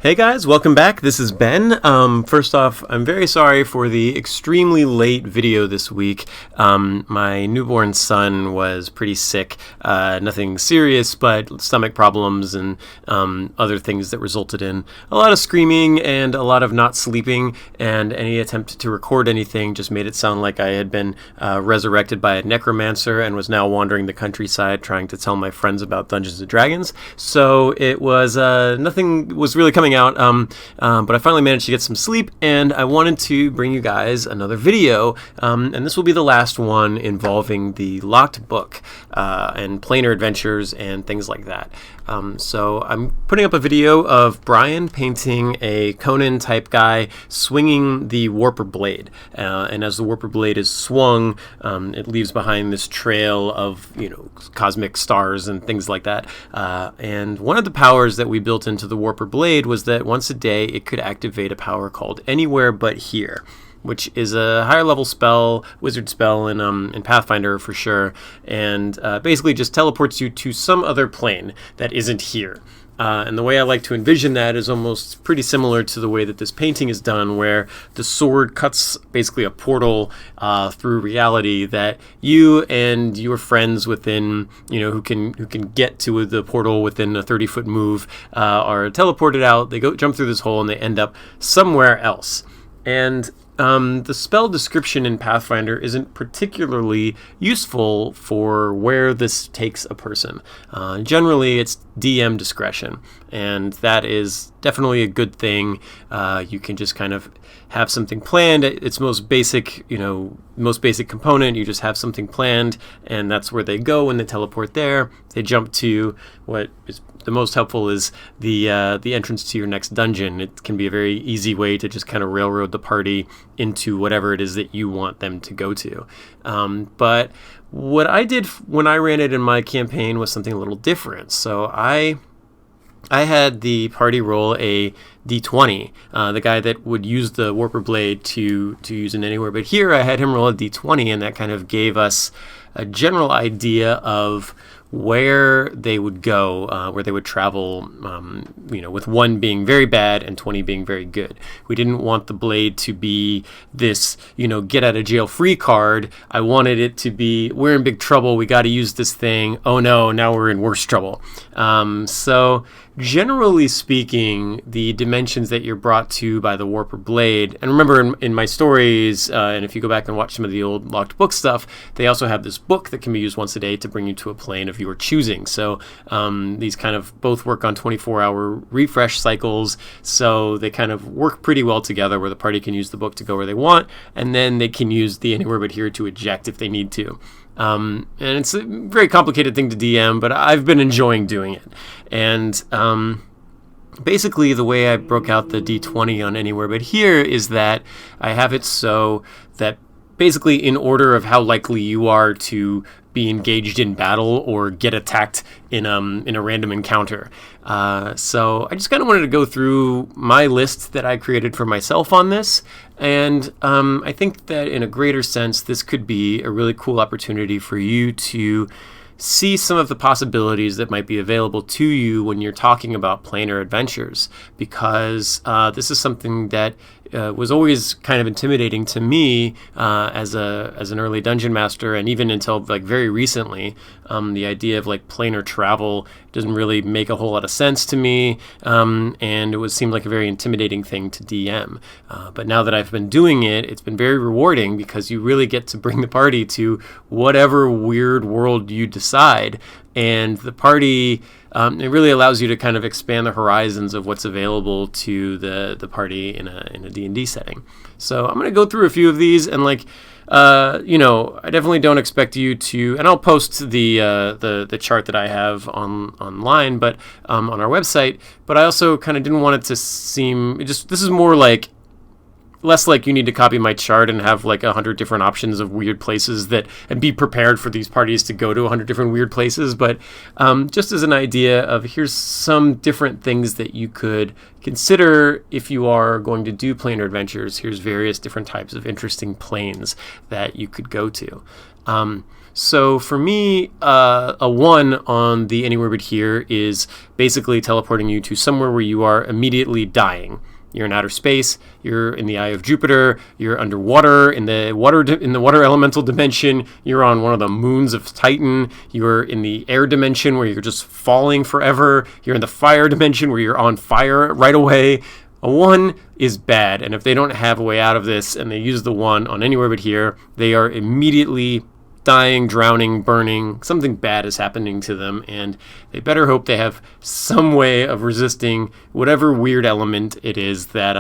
Hey guys, welcome back. This is Ben. First off, I'm very sorry for the extremely late video this week. My newborn son was pretty sick. Nothing serious, but stomach problems and other things that resulted in a lot of screaming and a lot of not sleeping, and any attempt to record anything just made it sound like I had been resurrected by a necromancer and was now wandering the countryside trying to tell my friends about Dungeons & Dragons. So it was, nothing was really coming out, but I finally managed to get some sleep, and I wanted to bring you guys another video, and this will be the last one involving the locked book and planar adventures and things like that. So I'm putting up a video of Brian painting a Conan type guy swinging the warper blade, and as the warper blade is swung, it leaves behind this trail of cosmic stars and things like that. And one of the powers that we built into the warper blade was that once a day it could activate a power called Anywhere But Here, which is a higher level spell, wizard spell in Pathfinder for sure, and basically just teleports you to some other plane that isn't here. And the way I like to envision that is almost pretty similar to the way that this painting is done, where the sword cuts basically a portal through reality that you and your friends within, who can get to the portal within a 30-foot move are teleported out. They jump through this hole and they end up somewhere else. And the spell description in Pathfinder isn't particularly useful for where this takes a person. Generally, it's DM discretion, and that is definitely a good thing. You can just kind of have something planned. Its most basic component, you just have something planned, and that's where they go when they teleport there. They jump to what is the most helpful is the entrance to your next dungeon. It can be a very easy way to just kind of railroad the party into whatever it is that you want them to go to. But what I did when I ran it in my campaign was something a little different. So I had the party roll a d20, the guy that would use the warper blade to use it anywhere. But here I had him roll a d20, and that kind of gave us a general idea of where they would go, where they would travel, with 1 being very bad and 20 being very good. We didn't want the blade to be this, get out of jail free card. I wanted it to be, we're in big trouble, we got to use this thing. Oh no, now we're in worse trouble. So generally speaking, the dimensions that you're brought to by the warper blade, and remember in my stories, and if you go back and watch some of the old locked book stuff, they also have this book that can be used once a day to bring you to a plane of your choosing. So these kind of both work on 24-hour refresh cycles, so they kind of work pretty well together, where the party can use the book to go where they want, and then they can use the Anywhere But Here to eject if they need to. And it's a very complicated thing to DM, but I've been enjoying doing it. And basically the way I broke out the d20 on Anywhere But Here is that I have it so that basically in order of how likely you are to be engaged in battle or get attacked in a random encounter. So I just kind of wanted to go through my list that I created for myself on this, and I think that in a greater sense, this could be a really cool opportunity for you to see some of the possibilities that might be available to you when you're talking about planar adventures, because this is something that was always kind of intimidating to me as an early dungeon master, and even until very recently, the idea of planar travel doesn't really make a whole lot of sense to me, and it seemed like a very intimidating thing to DM. But now that I've been doing it, it's been very rewarding, because you really get to bring the party to whatever weird world you decide, and the party, it really allows you to kind of expand the horizons of what's available to the party in a D&D setting. So I'm going to go through a few of these, and I definitely don't expect you to, and I'll post the chart that I have online, but on our website. But I also kind of didn't want it to seem this is more like less like you need to copy my chart and have like 100 different options of weird places and be prepared for these parties to go to 100 different weird places, but just as an idea of here's some different things that you could consider if you are going to do planar adventures. Here's various different types of interesting planes that you could go to. So for me, a 1 on the Anywhere But Here is basically teleporting you to somewhere where you are immediately dying. You're in outer space. You're in the eye of Jupiter. You're underwater in the water elemental dimension. You're on one of the moons of Titan. You're in the air dimension where you're just falling forever. You're in the fire dimension where you're on fire right away. A 1 is bad, and if they don't have a way out of this and they use the 1 on Anywhere But Here, they are immediately dying, drowning, burning. Something bad is happening to them, and they better hope they have some way of resisting whatever weird element it is that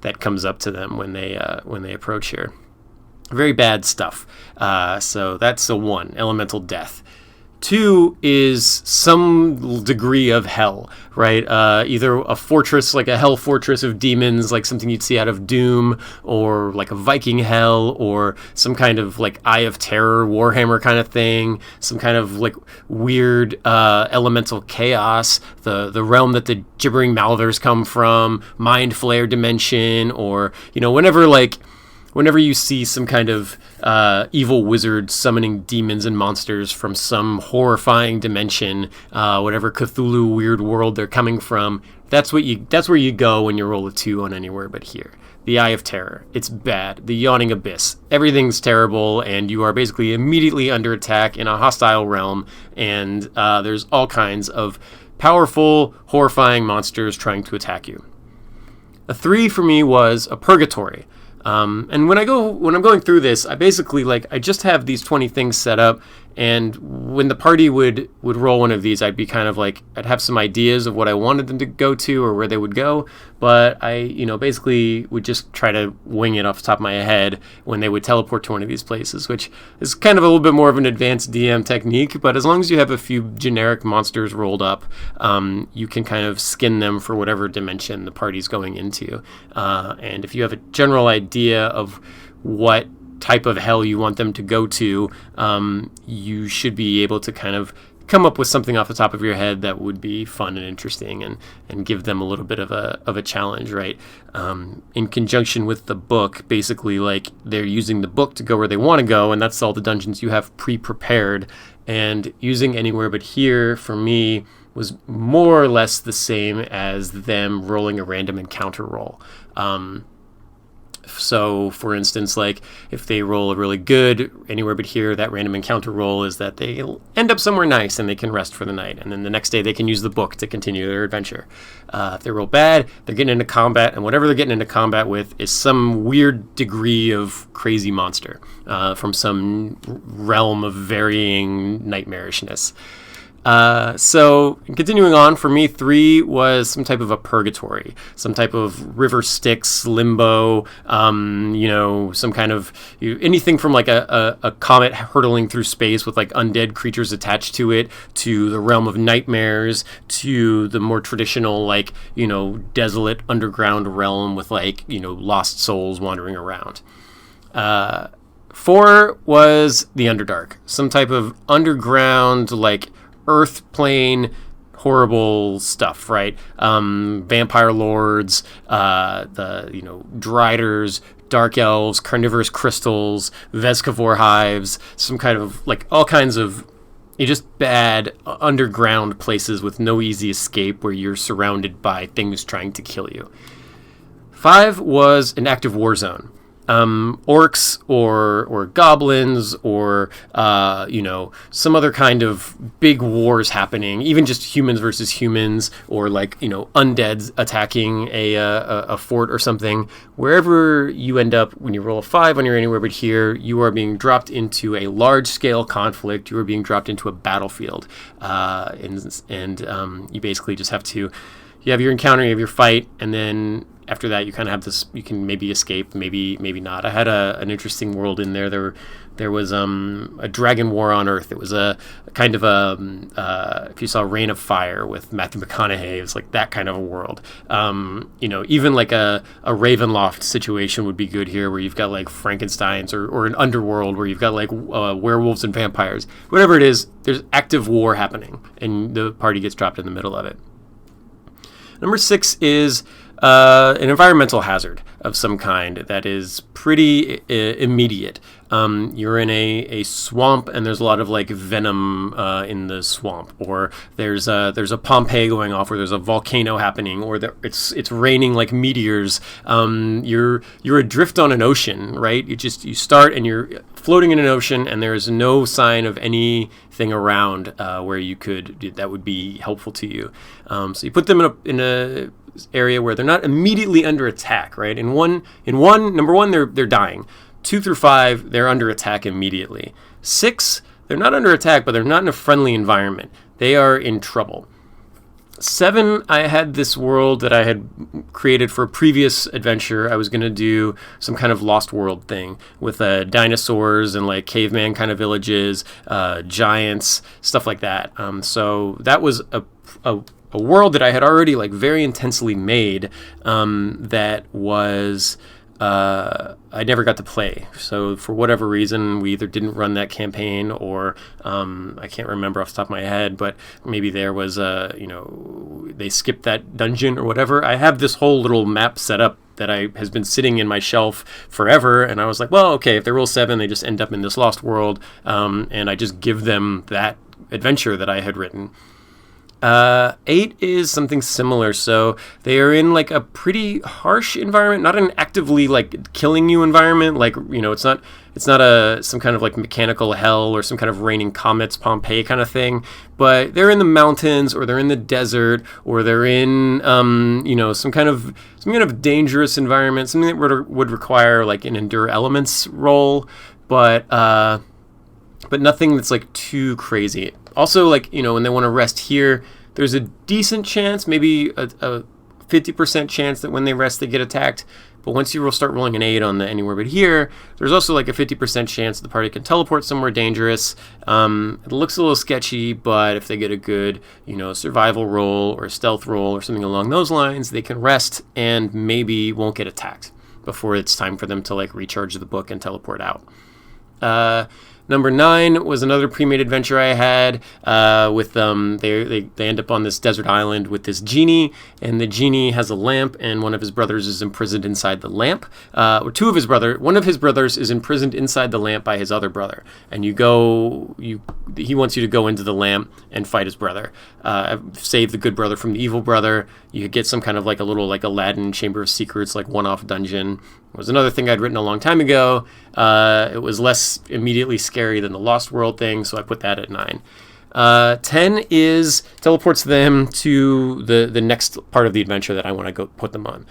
that comes up to them when they approach here. Very bad stuff. So that's a 1, elemental death. 2 is some degree of hell, right? Either a fortress, like a hell fortress of demons, like something you'd see out of Doom, or like a Viking hell, or some kind of like Eye of Terror, Warhammer kind of thing, some kind of like weird elemental chaos, the realm that the gibbering Malthers come from, Mind Flayer dimension, or, whenever you see some kind of evil wizard summoning demons and monsters from some horrifying dimension, whatever Cthulhu weird world they're coming from, that's where you go when you roll a 2 on Anywhere But Here. The Eye of Terror. It's bad. The Yawning Abyss. Everything's terrible, and you are basically immediately under attack in a hostile realm, and there's all kinds of powerful, horrifying monsters trying to attack you. A 3 for me was a purgatory. And when I'm going through this, I basically I just have these 20 things set up, and when the party would roll one of these, I'd be kind of I'd have some ideas of what I wanted them to go to or where they would go, but I, basically would just try to wing it off the top of my head when they would teleport to one of these places, which is kind of a little bit more of an advanced DM technique, but as long as you have a few generic monsters rolled up, you can kind of skin them for whatever dimension the party's going into. And if you have a general idea of what type of hell you want them to go to, you should be able to kind of come up with something off the top of your head that would be fun and interesting and give them a little bit of a challenge, right? In conjunction with the book, basically they're using the book to go where they want to go, and that's all the dungeons you have pre-prepared. And using Anywhere But Here, for me, was more or less the same as them rolling a random encounter roll. So, for instance, if they roll a really good Anywhere But Here, that random encounter roll is that they end up somewhere nice and they can rest for the night. And then the next day they can use the book to continue their adventure. If they roll bad, they're getting into combat, and whatever they're getting into combat with is some weird degree of crazy monster from some realm of varying nightmarishness. So continuing on, for me, 3 was some type of a purgatory, some type of river Styx, limbo, some kind of anything from a comet hurtling through space with undead creatures attached to it, to the realm of nightmares, to the more traditional desolate underground realm with lost souls wandering around. 4 was the Underdark, some type of underground earth plane horrible stuff, right? Vampire lords, the Driders, dark elves, carnivorous crystals, Vescavor hives, some kind of all kinds of just bad underground places with no easy escape where you're surrounded by things trying to kill you. 5 was an active war zone. Orcs or goblins or some other kind of big wars happening, even just humans versus humans, or undeads attacking a fort or something. Wherever you end up when you roll a 5 on your Anywhere But Here, you are being dropped into a large scale conflict. You are being dropped into a battlefield, and you basically just have to. You have your encounter, you have your fight, and then after that, you kind of have this. You can maybe escape, maybe not. I had an interesting world in there. There was a dragon war on Earth. It was a kind of if you saw Reign of Fire with Matthew McConaughey, it was like that kind of a world. Even like a Ravenloft situation would be good here, where you've got like Frankensteins or an underworld where you've got like werewolves and vampires. Whatever it is, there's active war happening, and the party gets dropped in the middle of it. Number 6 is an environmental hazard of some kind that is pretty immediate. You're in a swamp, and there's a lot of like venom in the swamp, or there's a Pompeii going off, or there's a volcano happening, or it's raining like meteors. You're adrift on an ocean, right? You start and you're floating in an ocean, and there's no sign of anything around where that would be helpful to you. So you put them in a area where they're not immediately under attack, right? Number one, they're dying. 2 through 5, they're under attack immediately. 6, they're not under attack, but they're not in a friendly environment. They are in trouble. 7, I had this world that I had created for a previous adventure. I was going to do some kind of Lost World thing with dinosaurs and like caveman kind of villages, giants, stuff like that. So that was a world that I had already like very intensely made, that was I never got to play. So for whatever reason, we either didn't run that campaign, or I can't remember off the top of my head, but maybe there was they skipped that dungeon or whatever. I have this whole little map set up that has been sitting in my shelf forever, and I was like, well, okay, if they roll 7, they just end up in this Lost World, and I just give them that adventure that I had written. 8 is something similar. So they are in like a pretty harsh environment, not an actively like killing you environment. Like, it's not some kind of like mechanical hell or some kind of raining comets Pompeii kind of thing, but they're in the mountains, or they're in the desert, or they're in some kind of dangerous environment, something that would require like an endure elements roll, but nothing that's like too crazy. Also, like, when they want to rest here, there's a decent chance, maybe a 50% chance that when they rest, they get attacked. But once you start rolling an 8 on the anywhere but here, there's also like a 50% chance the party can teleport somewhere dangerous. It looks a little sketchy, but if they get a good, survival roll or a stealth roll or something along those lines, they can rest and maybe won't get attacked before it's time for them to like recharge the book and teleport out. Number 9 was another pre-made adventure I had with they end up on this desert island with this genie, and the genie has a lamp, and one of his brothers is imprisoned inside the lamp. One of his brothers is imprisoned inside the lamp by his other brother, and he wants you to go into the lamp and fight his brother, save the good brother from the evil brother. You get some kind of like a little like Aladdin Chamber of Secrets, like one-off dungeon. It was another thing I'd written a long time ago. It was less immediately scary than the Lost World thing, so I put that at 9. 10 teleports them to the next part of the adventure that I want to go put them on.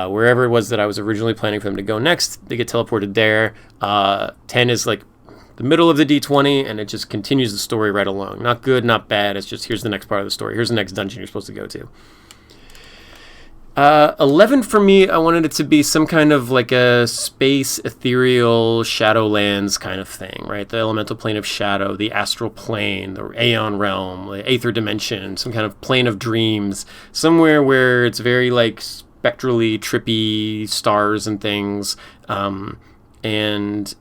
Wherever it was that I was originally planning for them to go next, they get teleported there. 10 is like the middle of the D20, and it just continues the story right along. Not good, not bad. It's just, here's the next part of the story. Here's the next dungeon you're supposed to go to. 11 for me, I wanted it to be some kind of like a space, ethereal, Shadowlands kind of thing, right? The elemental plane of shadow, the astral plane, the Aeon realm, the aether dimension, some kind of plane of dreams, somewhere where it's very like spectrally trippy stars and things, and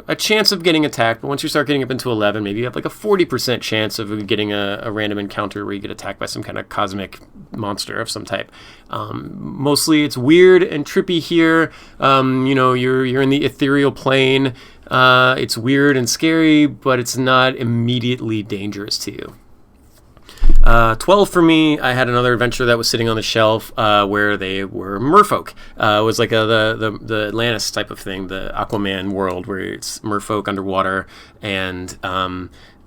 a chance of getting attacked. But once you start getting up into 11, maybe you have like a 40% chance of getting a random encounter where you get attacked by some kind of cosmic monster of some type. Mostly it's weird and trippy here. You're in the ethereal plane. It's weird and scary, but it's not immediately dangerous to you. 12 for me, I had another adventure that was sitting on the shelf where they were merfolk. It was like the Atlantis type of thing, the Aquaman world where it's merfolk underwater, and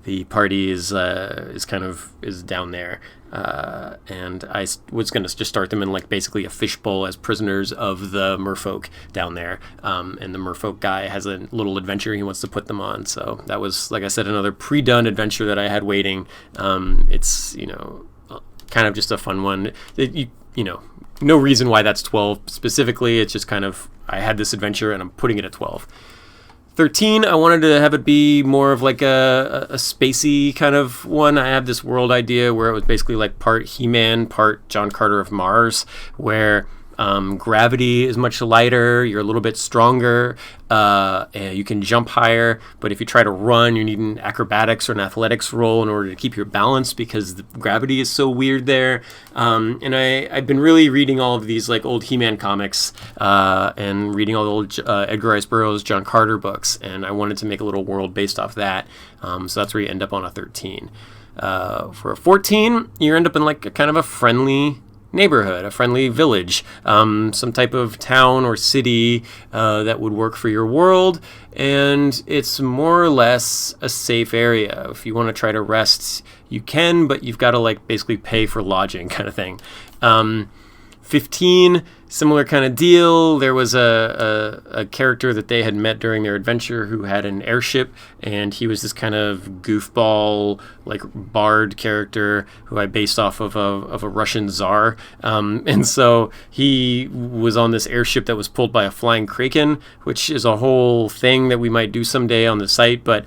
the party is down there. And I was going to just start them in like basically a fishbowl as prisoners of the merfolk down there. And the merfolk guy has a little adventure he wants to put them on. So that was, like I said, another pre-done adventure that I had waiting. It's, kind of just a fun one. no reason why that's 12 specifically. It's just kind of, I had this adventure and I'm putting it at 12. 13, I wanted to have it be more of like a spacey kind of one. I had this world idea where it was basically like part He-Man, part John Carter of Mars, where gravity is much lighter, you're a little bit stronger, and you can jump higher, but if you try to run, you need an acrobatics or an athletics roll in order to keep your balance because the gravity is so weird there. And I've been really reading all of these like old He-Man comics and reading all the old Edgar Rice Burroughs, John Carter books, and I wanted to make a little world based off that. So that's where you end up on a 13. For a 14, you end up in like a kind of a friendly neighborhood, a friendly village, some type of town or city that would work for your world, and it's more or less a safe area. If you want to try to rest, you can, but you've got to like basically pay for lodging kind of thing. 15, similar kind of deal. There was a character that they had met during their adventure who had an airship, and he was this kind of goofball, like bard character who I based off of a Russian czar. And so he was on this airship that was pulled by a flying kraken, which is a whole thing that we might do someday on the site. But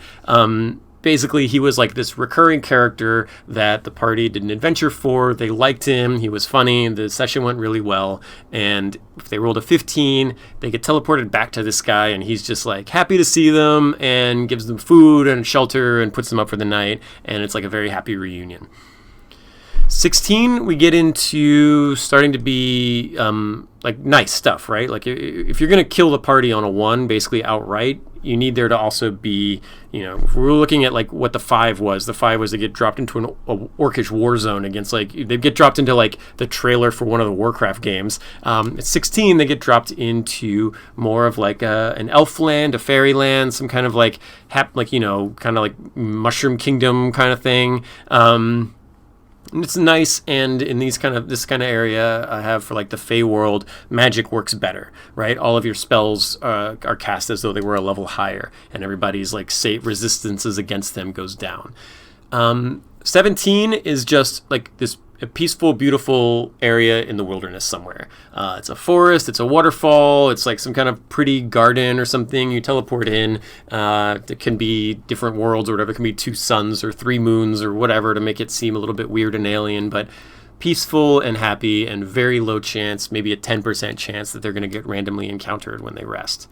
basically, he was like this recurring character that the party did an adventure for. They liked him. He was funny. The session went really well. And if they rolled a 15, they get teleported back to this guy, and he's just like happy to see them and gives them food and shelter and puts them up for the night. And it's like a very happy reunion. 16, we get into starting to be like nice stuff, right? Like if you're going to kill the party on a 1, basically outright, you need there to also be, if we're looking at like what the 5 was they get dropped into an orcish war zone against they get dropped into like the trailer for one of the Warcraft games. At 16, they get dropped into more of like an elf land, a fairy land, some kind of like, kind of like Mushroom Kingdom kind of thing. And it's nice, and in this kind of area I have for like the Fey world, magic works better, right? All of your spells are cast as though they were a level higher, and everybody's like resistances against them goes down. 17 is just like this a peaceful, beautiful area in the wilderness somewhere. It's a forest, it's a waterfall, it's like some kind of pretty garden or something. You teleport in. It can be different worlds or whatever. It can be 2 suns or 3 moons or whatever to make it seem a little bit weird and alien, but peaceful and happy and very low chance, maybe a 10% chance that they're going to get randomly encountered when they rest.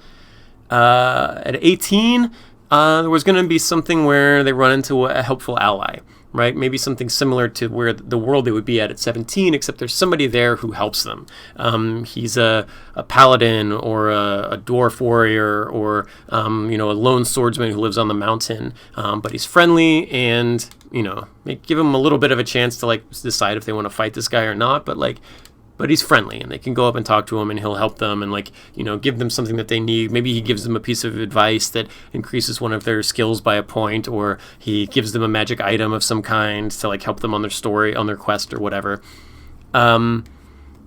At 18, there was going to be something where they run into a helpful ally. Right? Maybe something similar to where the world they would be at 17, except there's somebody there who helps them. He's a paladin or a dwarf warrior or, a lone swordsman who lives on the mountain. But he's friendly and, give him a little bit of a chance to like decide if they want to fight this guy or not. But he's friendly, and they can go up and talk to him, and he'll help them and give them something that they need. Maybe he gives them a piece of advice that increases one of their skills by a point, or he gives them a magic item of some kind to like help them on their story, on their quest or whatever.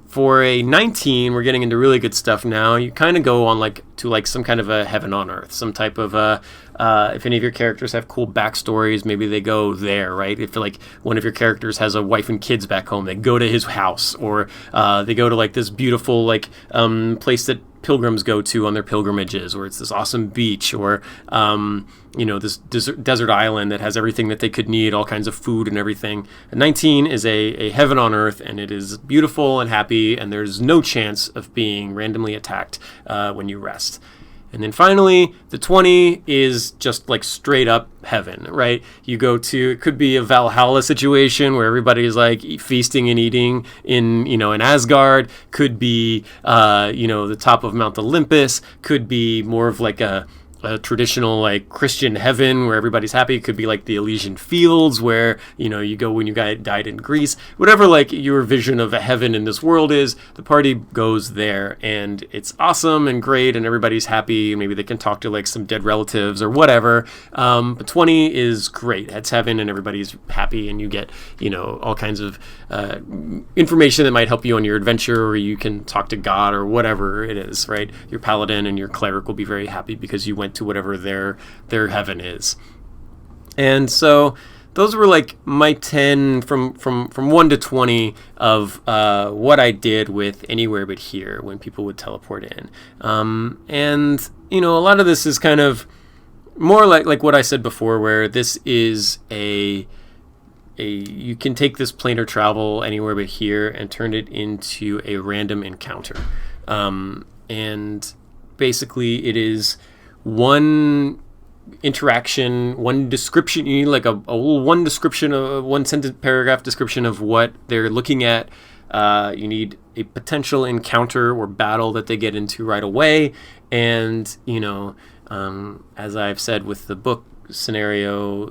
For a 19, we're getting into really good stuff now. You kind of go on to some kind of a heaven on earth, some type of if any of your characters have cool backstories, maybe they go there, right? If like one of your characters has a wife and kids back home, they go to his house, or they go to like this beautiful place that pilgrims go to on their pilgrimages, or it's this awesome beach, or this desert island that has everything that they could need, all kinds of food and everything. And 19 is a heaven on earth, and it is beautiful and happy, and there's no chance of being randomly attacked when you rest. And then finally, the 20 is just like straight up heaven, right? You go to, it could be a Valhalla situation where everybody's like feasting and eating in Asgard. Could be, the top of Mount Olympus. Could be more of like a traditional like Christian heaven where everybody's happy. It could be like the Elysian Fields where you go when you died in Greece. Whatever like your vision of a heaven in this world is, the party goes there, and it's awesome and great, and everybody's happy, and maybe they can talk to like some dead relatives or whatever. But 20 is great. It's heaven, and everybody's happy, and you get all kinds of information that might help you on your adventure, or you can talk to God or whatever it is, right? Your paladin and your cleric will be very happy because you went to whatever their heaven is. And so those were like my 10 from 1 to 20 of what I did with Anywhere But Here when people would teleport in. And, you know, a lot of this is kind of more like what I said before, where this is you can take this planar travel Anywhere But Here and turn it into a random encounter. And basically it is one interaction, one description. You need like a one description, a one sentence paragraph description of what they're looking at. You need a potential encounter or battle that they get into right away. And, you know, as I've said with the book scenario,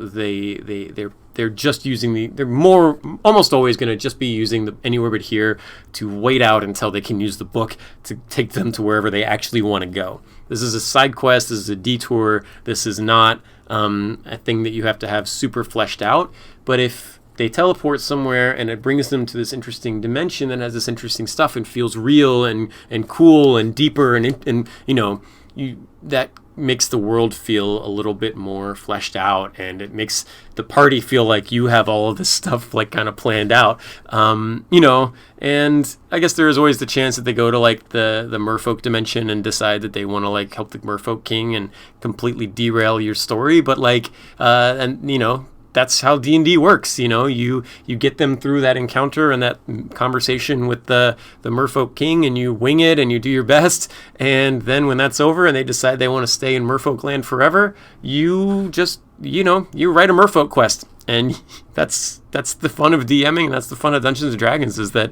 they're just using they're more almost always going to just be using the Anywhere But Here to wait out until they can use the book to take them to wherever they actually want to go. This is a side quest. This is a detour. This is not a thing that you have to have super fleshed out. But if they teleport somewhere and it brings them to this interesting dimension that has this interesting stuff and feels real and cool and deeper and you know, that makes the world feel a little bit more fleshed out, and it makes the party feel like you have all of this stuff like kind of planned out, you know. And I guess there is always the chance that they go to like the merfolk dimension and decide that they want to like help the merfolk king and completely derail your story. But like and you know, that's how D&D works. You know, you get them through that encounter and that conversation with the merfolk king, and you wing it and you do your best. And then when that's over and they decide they want to stay in merfolk land forever, you just, you know, you write a merfolk quest. And that's the fun of DMing, and that's the fun of Dungeons and Dragons, is that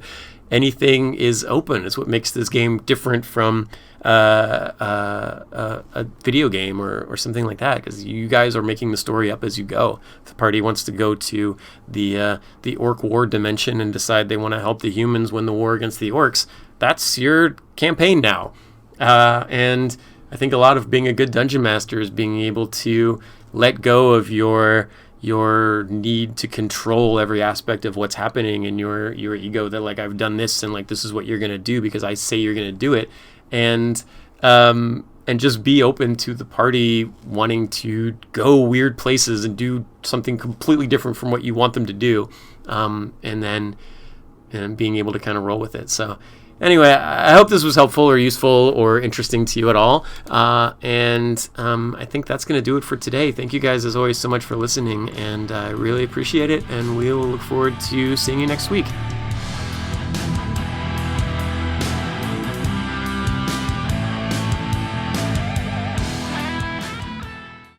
anything is open. It's what makes this game different from a video game or something like that, because you guys are making the story up as you go. If the party wants to go to the orc war dimension and decide they want to help the humans win the war against the orcs, that's your campaign now. And I think a lot of being a good dungeon master is being able to let go of your need to control every aspect of what's happening, and your ego that like, I've done this and like this is what you're gonna do because I say you're gonna do it, and just be open to the party wanting to go weird places and do something completely different from what you want them to do, and being able to kind of roll with it. So anyway, I hope this was helpful or useful or interesting to you at all. And I think that's going to do it for today. Thank you guys, as always, so much for listening, and I really appreciate it. And we'll look forward to seeing you next week.